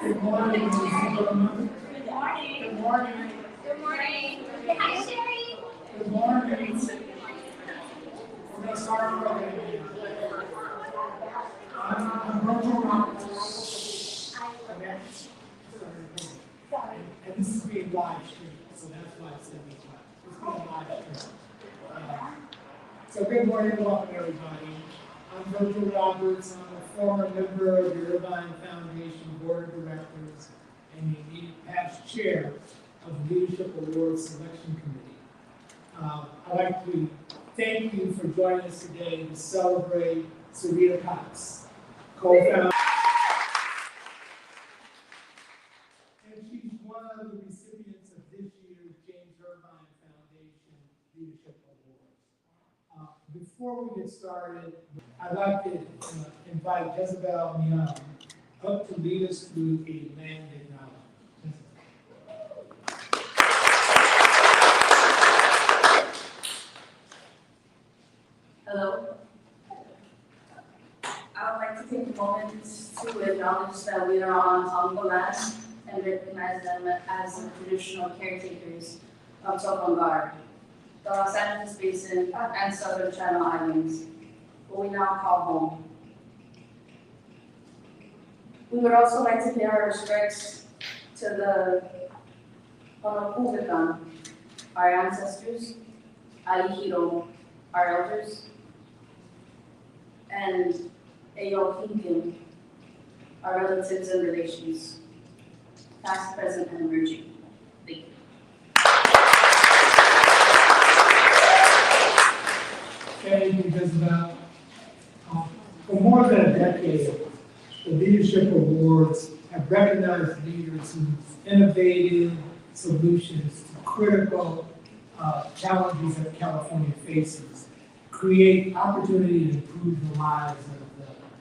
Good morning, ladies and gentlemen. Good morning. Good morning. Good morning. Hi, Sherry. Good morning. We're going to start early. I'm Roger Roberts. And this is being live streamed, so that's why I said this one. It's being live streamed. So good morning and welcome, everybody. I'm Virgil Roberts. I'm a former member of the Irvine Foundation Board of Directors and the immediate past chair of the Leadership Award Selection Committee. I'd like to thank you for joining us today to celebrate Serita Cox, co-founder. And she's one of the recipients of this year's James Irvine Foundation Leadership Award. Before we get started, I'd like to invite Jezebel Mian up to lead us through a land acknowledgement. Hello. I would like to take a moment to acknowledge that we are on Tonga land and recognize them as the traditional caretakers of Tokongar, the Los Angeles Basin, and Southern Channel Islands, what we now call home. We would also like to pay our respects to the Honopuvikan, our ancestors, Alihiro, our elders, and Eyohinkin, our relatives and relations, past, present, and emerging. Thank you. Thank you, Jezebel. For more than a decade, the Leadership Awards have recognized leaders whose innovative solutions to critical challenges that California faces create opportunity to improve the lives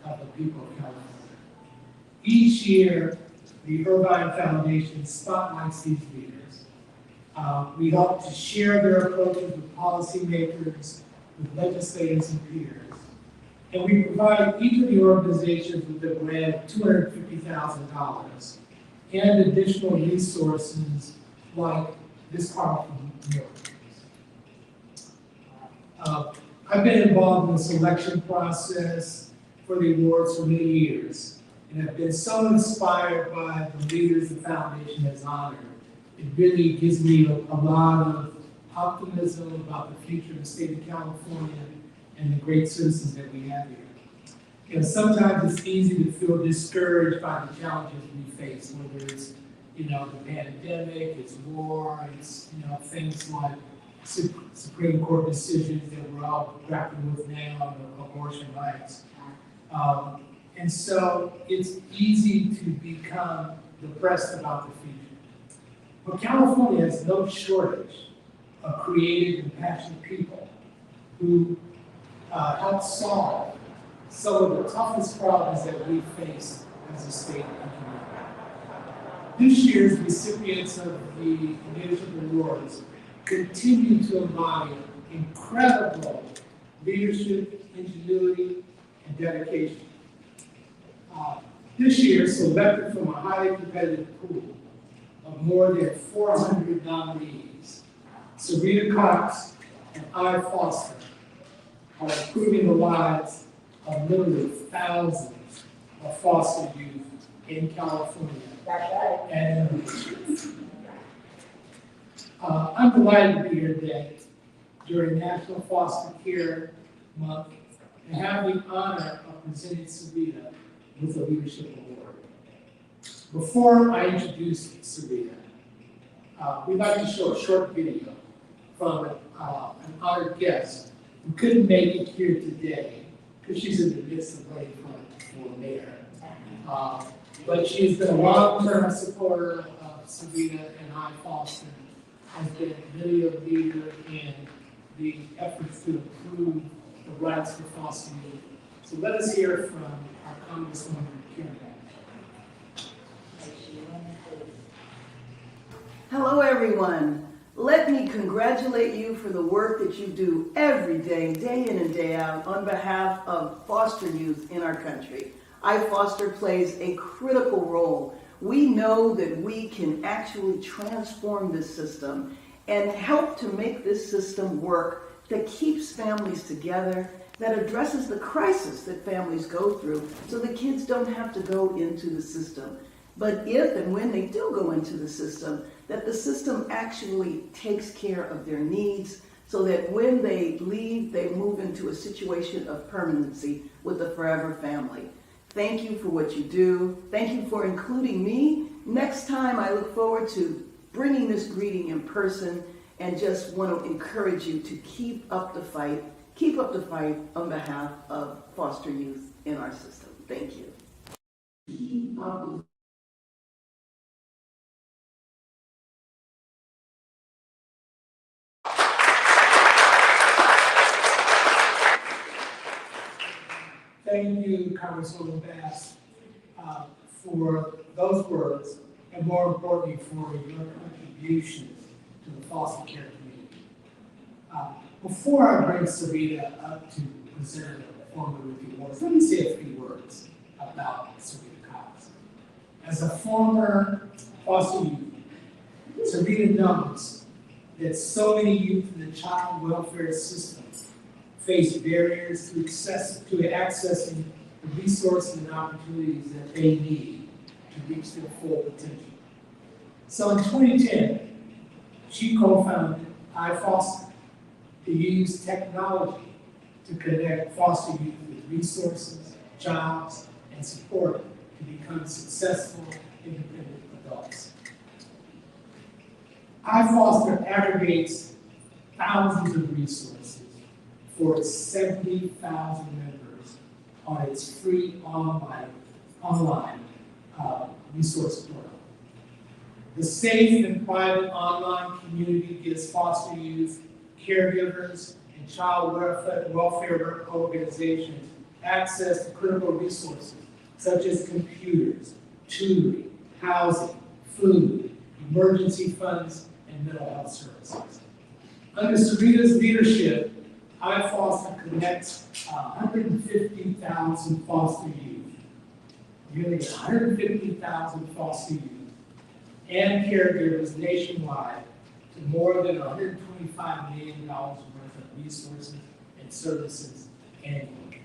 of the people of California. Each year, the Irvine Foundation spotlights these leaders. We hope to share their approaches with policymakers, with legislators and peers. And we provide each of the organizations with a grant of $250,000 and additional resources like this powerful mural. I've been involved in the selection process for the awards for many years, and have been so inspired by the leaders the foundation has honored. It really gives me a lot of optimism about the future of the state of California and the great citizens that we have here. And sometimes it's easy to feel discouraged by the challenges we face, whether it's, the pandemic, it's war, it's, things like Supreme Court decisions that we're all grappling with now, abortion rights. And so it's easy to become depressed about the future. But California has no shortage of creative and passionate people who help solve some of the toughest problems that we face as a state and community. This year's recipients of the Leadership Awards continue to embody incredible leadership, ingenuity, and dedication. This year, selected from a highly competitive pool of more than 400 nominees, Serita Cox and iFoster are improving the lives of literally thousands of foster youth in California. That's right. And I'm delighted to be here today during National Foster Care Month and have the honor of presenting Serita with the Leadership Award. Before I introduce Serita, we'd like to show a short video from an honored guest who couldn't make it here today because she's in the midst of running for mayor. But she has been a long-term supporter of Serita and iFoster, has been a video leader in the efforts to improve the rights for foster youth. So let us hear from our Congresswoman, Karen. Hello, everyone. Let me congratulate you for the work that you do every day, day in and day out, on behalf of foster youth in our country. iFoster plays a critical role. We know that we can actually transform this system and help to make this system work that keeps families together, that addresses the crisis that families go through so the kids don't have to go into the system. But if and when they do go into the system, that the system actually takes care of their needs so that when they leave, they move into a situation of permanency with a forever family. Thank you for what you do. Thank you for including me. Next time, I look forward to bringing this greeting in person and just want to encourage you to keep up the fight on behalf of foster youth in our system. Thank you. Thank you, Congresswoman Bass, for those words, and more importantly, for your contributions to the foster care community. Before I bring Serita up to present a formal review awards, let me say a few words about Serita Cox. As a former foster youth, Serita knows that so many youth in the child welfare system face barriers to accessing the resources and opportunities that they need to reach their full potential. So in 2010, she co-founded iFoster to use technology to connect foster youth with resources, jobs, and support to become successful, independent adults. iFoster aggregates thousands of resources for its 70,000 members on its free online resource portal. The safe and private online community gives foster youth, caregivers, and child welfare organizations access to critical resources such as computers, tutoring, housing, food, emergency funds, and mental health services. Under Serita's leadership, iFoster connects 150,000 foster youth, nearly 150,000 foster youth, and caregivers nationwide to more than $125 million worth of resources and services annually.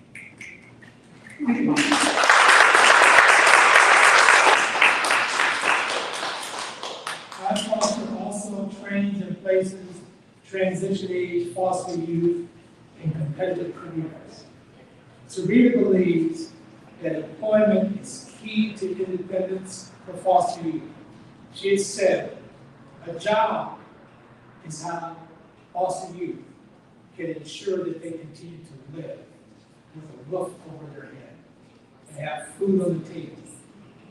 iFoster also trains and places transition-age foster youth in competitive careers. Serita believes that employment is key to independence for foster youth. She has said, a job is how foster youth can ensure that they continue to live with a roof over their head, and have food on the table,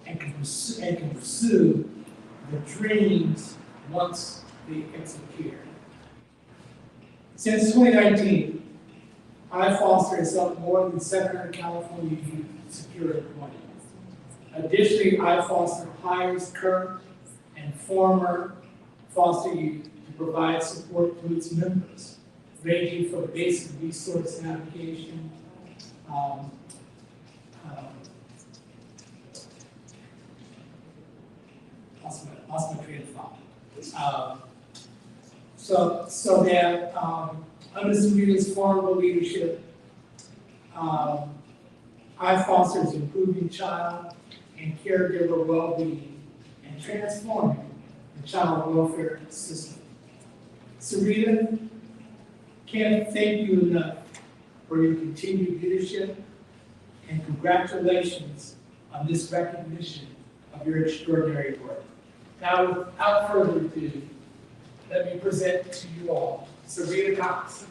and can pursue their dreams once they exit care. Since 2019, iFoster has helped more than 700 California youth secure employment. Additionally, iFoster hires current and former foster youth to provide support to its members, ranging from basic resource navigation, lost my train of thought. So that under Serita's formal leadership, iFoster is improving child and caregiver well-being and transforming the child welfare system. Serita, can't thank you enough for your continued leadership, and congratulations on this recognition of your extraordinary work. Now, without further ado, let me present to you all Serita Cox.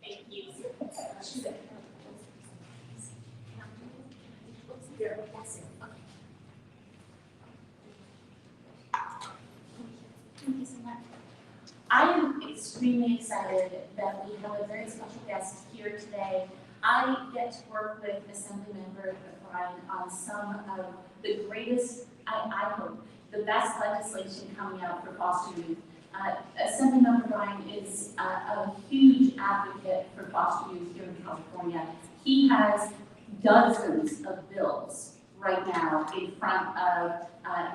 Thank you. Thank you so much. I am extremely excited that we have a very special guest here today. I get to work with Assemblymember Brian on some of the greatest, I hope, the best legislation coming out for foster youth. Assemblymember Brian is a huge advocate for foster youth here in California. He has dozens of bills right now in front of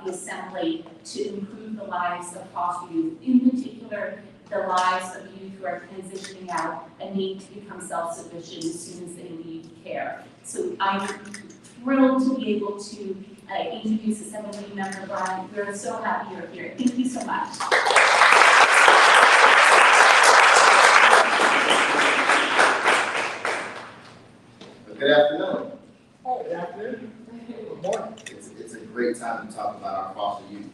the Assembly to improve the lives of foster youth, in particular the lives of youth who are transitioning out and need to become self-sufficient as soon as they leave care. So I'm thrilled to be able to introduce Assemblymember Brian. We're so happy you're here. Thank you so much. Good afternoon. Good afternoon. Good morning. It's a great time to talk about our foster youth.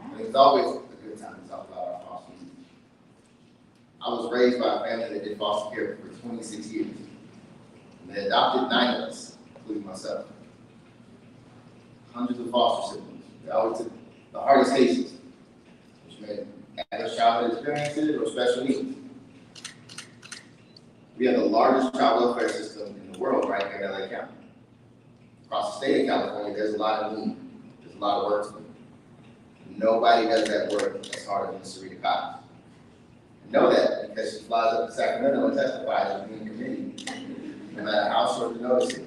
I mean, it's always a good time to talk about our foster youth. I was raised by a family that did foster care for 26 years. And they adopted 9 of us, including myself. Hundreds of foster siblings. They always took the hardest cases, which meant adverse childhood experiences or special needs. We have the largest child welfare system in the world right here in LA County. Across the state of California, there's a lot of need. There's a lot of work to do. Nobody does that work as hard as Serita Cox. I know that because she flies up to Sacramento and testifies in the committee, no matter how short the notice is.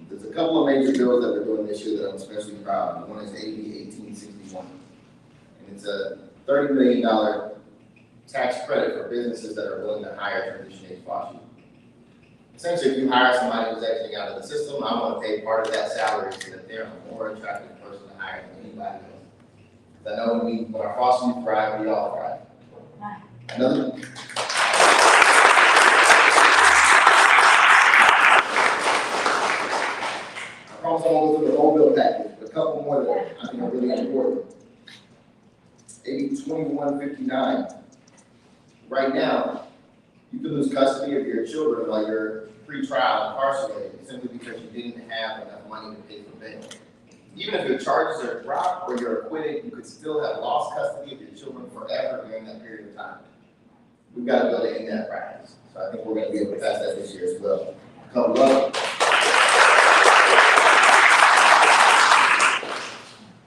There's a couple of major bills that we're doing this year that I'm especially proud of. One is AB 1861. And it's a $30 million tax credit for businesses that are willing to hire transition-age foster youth. Essentially, if you hire somebody who's exiting out of the system, I want to pay part of that salary so that they're a more attractive person to hire than anybody else. Because I know when our foster youth thrive, we all thrive. Another. I promise I won't go through the whole bill package, but a couple more that I think are really important. AB 2159. Right now, you can lose custody of your children while you're pre-trial incarcerated simply because you didn't have enough money to pay for bail. Even if your charges are dropped or you're acquitted, you could still have lost custody of your children forever during that period of time. We've got to be able to end that practice. So I think we're going to be able to pass that this year as well. A couple of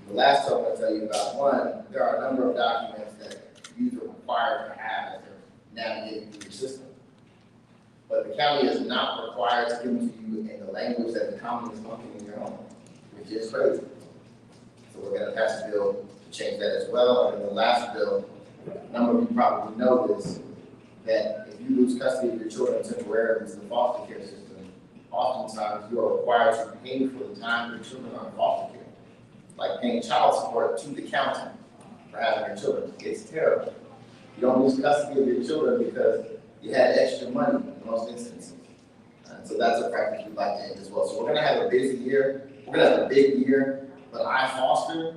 the last two I'm going to tell you about. One, there are a number of documents that youth are required to have as they're navigating through the system. But the county is not required to give them to you in the language that the common is talking in your home, which is crazy. So we're going to pass a bill to change that as well. And then the last bill, a number of you probably know this, that if you lose custody of your children temporarily to the foster care system, oftentimes you are required to pay for the time your children are in foster care, like paying child support to the county for having your children. It's terrible. You don't lose custody of your children because you had extra money in most instances. And so that's a practice we'd like to end as well. So we're going to have a busy year. We're going to have a big year, but iFoster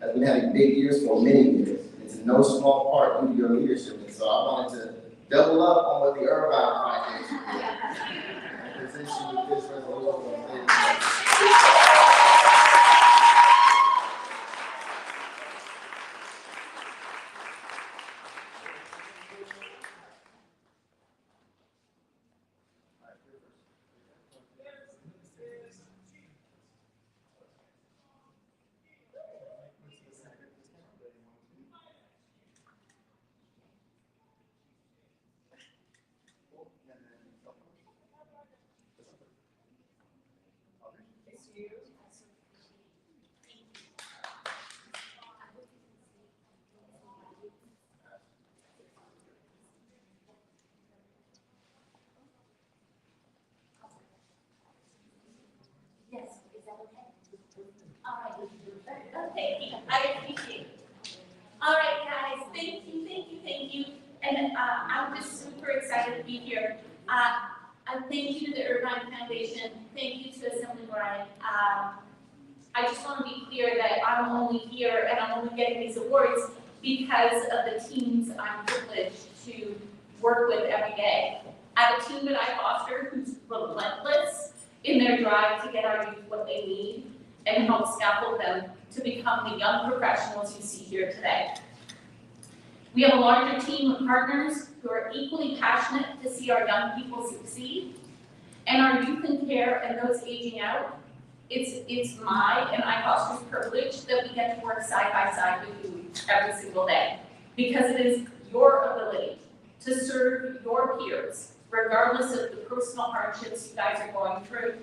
has been having big years for many years. It's in no small part due to your leadership. And so I wanted to double up on what the Irvine Foundation did and present you with this resolution. you. I so appreciate it. Thank you. Yes, is that okay? All right. Okay, I appreciate it. All right, guys, thank you, thank you, thank you. And I'm just super excited to be here. And thank you to the Irvine Foundation. Thank you to Assembly Brian. I just want to be clear that I'm only here and I'm only getting these awards because of the teams I'm privileged to work with every day. I have a team at iFoster who's relentless in their drive to get our youth what they need and help scaffold them to become the young professionals you see here today. We have a larger team of partners who are equally passionate to see our young people succeed, and our youth in care and those aging out. It's my and iFoster's privilege that we get to work side by side with you every single day, because it is your ability to serve your peers, regardless of the personal hardships you guys are going through,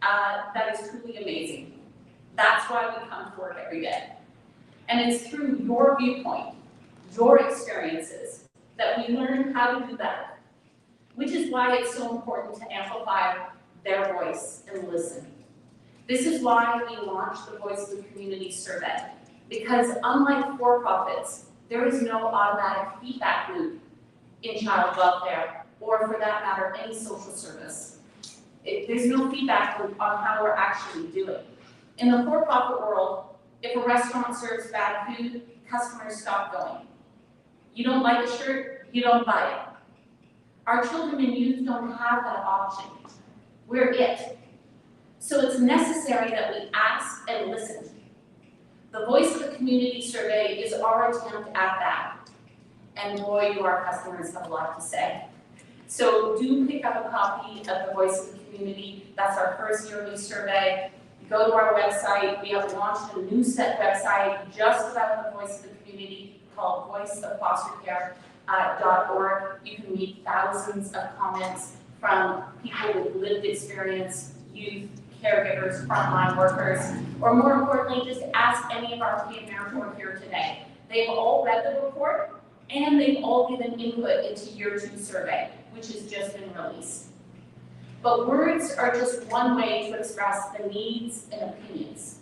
that is truly amazing. That's why we come to work every day. And it's through your viewpoint, your experiences, that we learn how to do better, which is why it's so important to amplify their voice and listen. This is why we launched the Voice of the Community survey, because unlike for-profits, there is no automatic feedback loop in child welfare, or for that matter, any social service. There's no feedback loop on how we're actually doing. In the for-profit world, if a restaurant serves bad food, customers stop going. You don't like a shirt, you don't buy it. Our children and youth don't have that option. We're it. So it's necessary that we ask and listen. The Voice of the Community survey is our attempt at that. And boy, do our customers have a lot to say. So do pick up a copy of the Voice of the Community. That's our first yearly survey. Go to our website. We have launched a new set website just about the Voice of the Community called voiceoffostercare.org. You can read thousands of comments from people with lived experience, youth, caregivers, frontline workers, or more importantly, just ask any of our team members who are here today. They've all read the report and they've all given input into year 2 survey, which has just been released. But words are just one way to express the needs and opinions.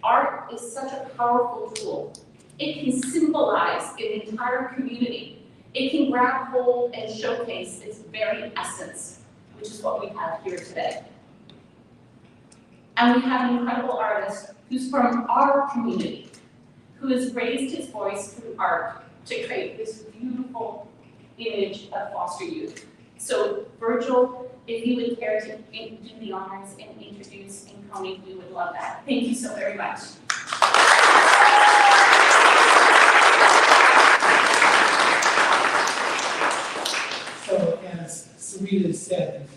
Art is such a powerful tool. It can symbolize an entire community. It can grab hold and showcase its very essence, which is what we have here today. And we have an incredible artist who's from our community, who has raised his voice through art to create this beautiful image of foster youth. So Virgil, if you would care to do the honors and introduce Enkone, we would love that. Thank you so very much. So as Serita said,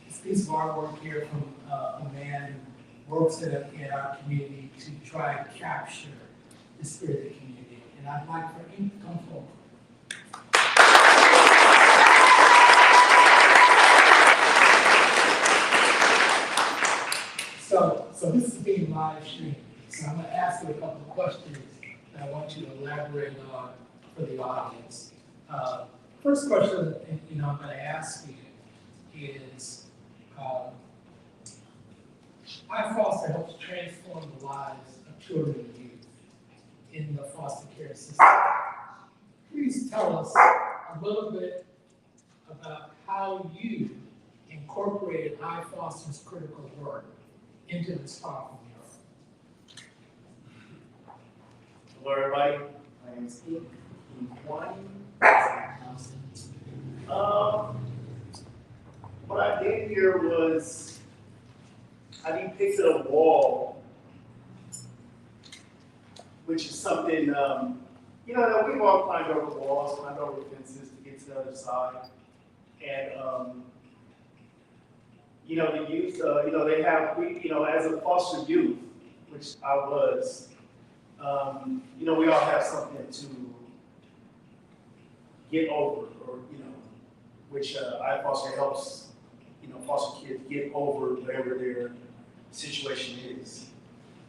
this piece of artwork here from a man who works in our community to try and capture the spirit of the community. And I'd like for him to come forward. So this is being live streamed. So I'm going to ask you a couple of questions that I want you to elaborate on for the audience. First question, I'm going to ask you is, iFoster helps transform the lives of children and youth in the foster care system. Please tell us a little bit about how you incorporated iFoster's critical work into this powerful mural. Hello, everybody. My name is Enkone. What I did here was I depicted a wall, which is something, that we've all climbed over walls, climbed over fences to get to the other side. And, the youth, they have, as a foster youth, which I was, we all have something to get over, or, which iFoster helps, foster kids get over whatever they're situation is.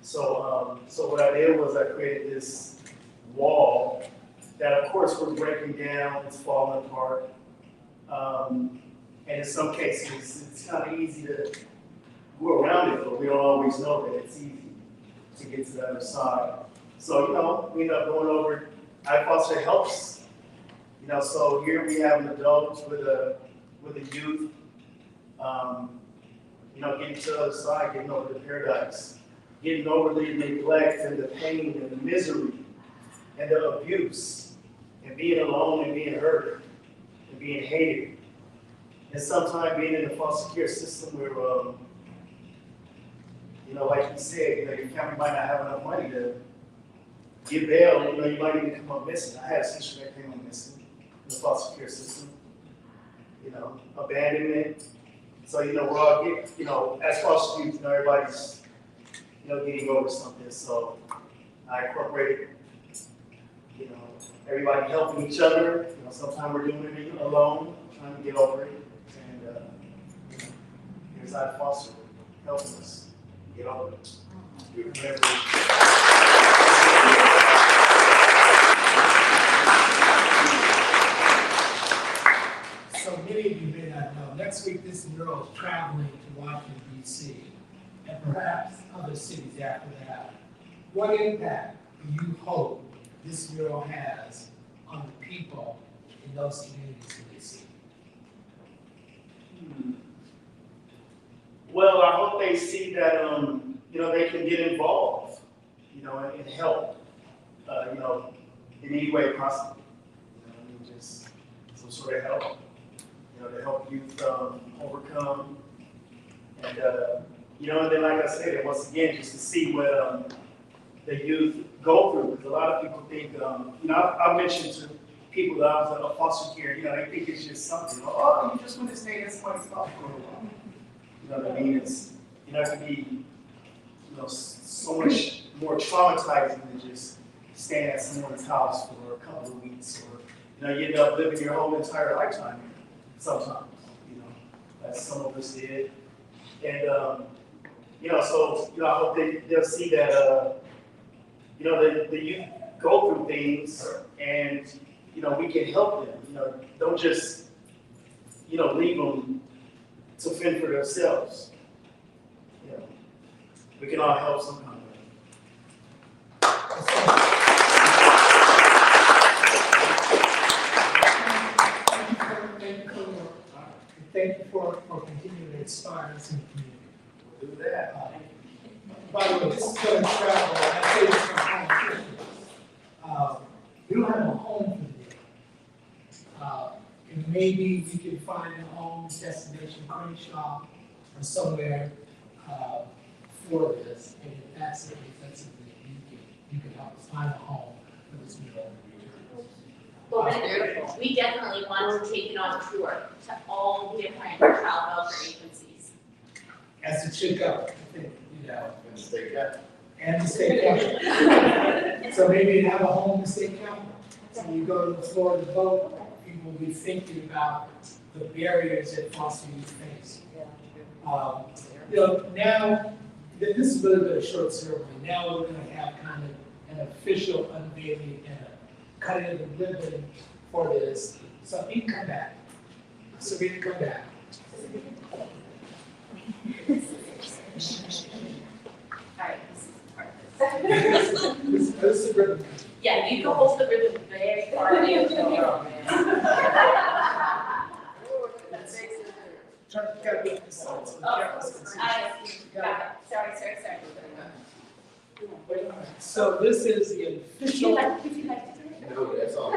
So what I did was I created this wall that of course we're breaking down, it's falling apart. And in some cases, it's kind of easy to go around it, but we don't always know that it's easy to get to the other side. So, we end up going over, iFoster helps. So here we have an adult with a youth, getting to the other side, getting over the paradise, getting over the neglect and the pain and the misery and the abuse and being alone and being hurt and being hated. And sometimes being in the foster care system where, like you said, your family might not have enough money to get bail, you might even come up missing. I had a sister that came up missing in the foster care system. Abandonment. So, we're all getting, as foster youth, everybody's, getting over something. So I incorporated, everybody helping each other. Sometimes we're doing it alone, trying to get over it. And here's iFoster helping us get over it. So many of you may not know, next week this mural is traveling to Washington, D.C., and perhaps other cities after that. What impact do you hope this mural has on the people in those communities in D.C.? Well, I hope they see that, they can get involved, and help, in any way possible. Just some sort of help, to help youth overcome. And, and then like I said, once again, just to see what the youth go through. Because a lot of people think, I mentioned to people that I was a foster care, they think it's just something. Oh, you just want to stay in somebody's house for a while. You know what I mean? It's, it can be, so much more traumatizing than just staying at someone's house for a couple of weeks, or, you end up living your whole entire lifetime here sometimes, as some of us did. And, so, I hope they'll see that, the youth go through things and, we can help them, don't just, leave them to fend for themselves. We can all help some kind of way. Thank you for continuing to inspire us in the community. We'll do that. By the way, this is going to travel, I say this from home. We don't have a home for the day. And maybe we can find a home destination, Crenshaw, or somewhere for this. And if that's something you can help us find a home for this mural. Well, we definitely want to take it on tour to all different child welfare agencies. As it should go, I think, And the state capital. and the state capital. So maybe you have a home in the state capital. So you go to the floor to vote, people will be thinking about the barriers that foster youth face. Now, this is a little bit of a short ceremony. Now we're going to have kind of an official unveiling and a cutting of the ribbon for this. So you can come back. Serita, come back. Alright, this is part of this. This is the ribbon. Yeah, you can hold the ribbon very far away. Gotta be this side, so the Oh, cameras can see. sorry. So this is the official. Would you like to do it? No, that's all.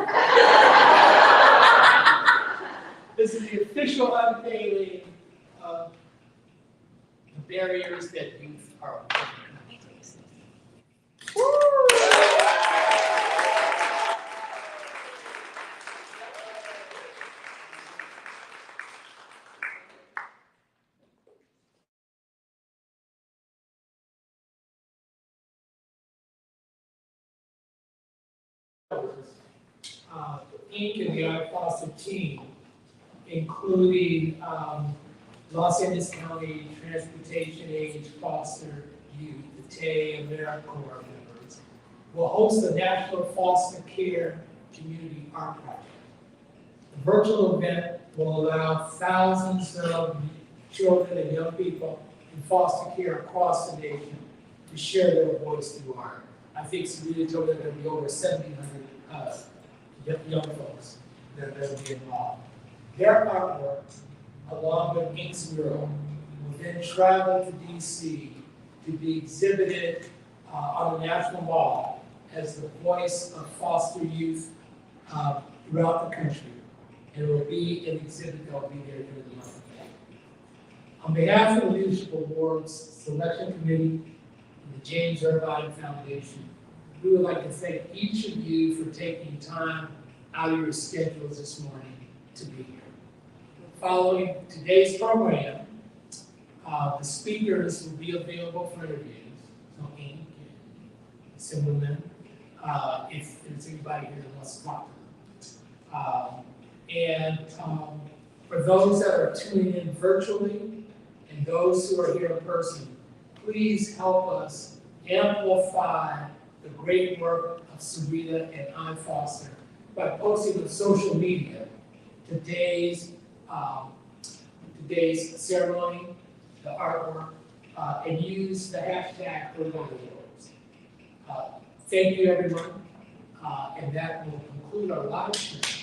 This is the official unveiling of the barriers that youth are overcoming. Inc. and the iFoster team, including Los Angeles County Transportation Age Foster Youth, the TAY AmeriCorps members, will host the National Foster Care Community Art Project. The virtual event will allow thousands of children and young people in foster care across the nation to share their voice through art. I think Serita told me there'll be over 1,700 young folks that will be involved. Their artwork, along with Ink's mural, will then travel to DC to be exhibited on the National Mall as the voice of foster youth throughout the country. And it will be an exhibit that will be there during the month of May. On behalf of the Leadership Awards Selection Committee and the James Irvine Foundation, we would like to thank each of you for taking time out of your schedules this morning to be here. Following today's program, the speakers will be available for interviews. So Ink and Assemblyman, if there's anybody here that wants to talk to them. For those that are tuning in virtually and those who are here in person, please help us amplify the great work of Serita and iFoster by posting on social media today's ceremony, the artwork, and use the hashtag #AwardsAwards. Thank you, everyone, and that will conclude our live stream.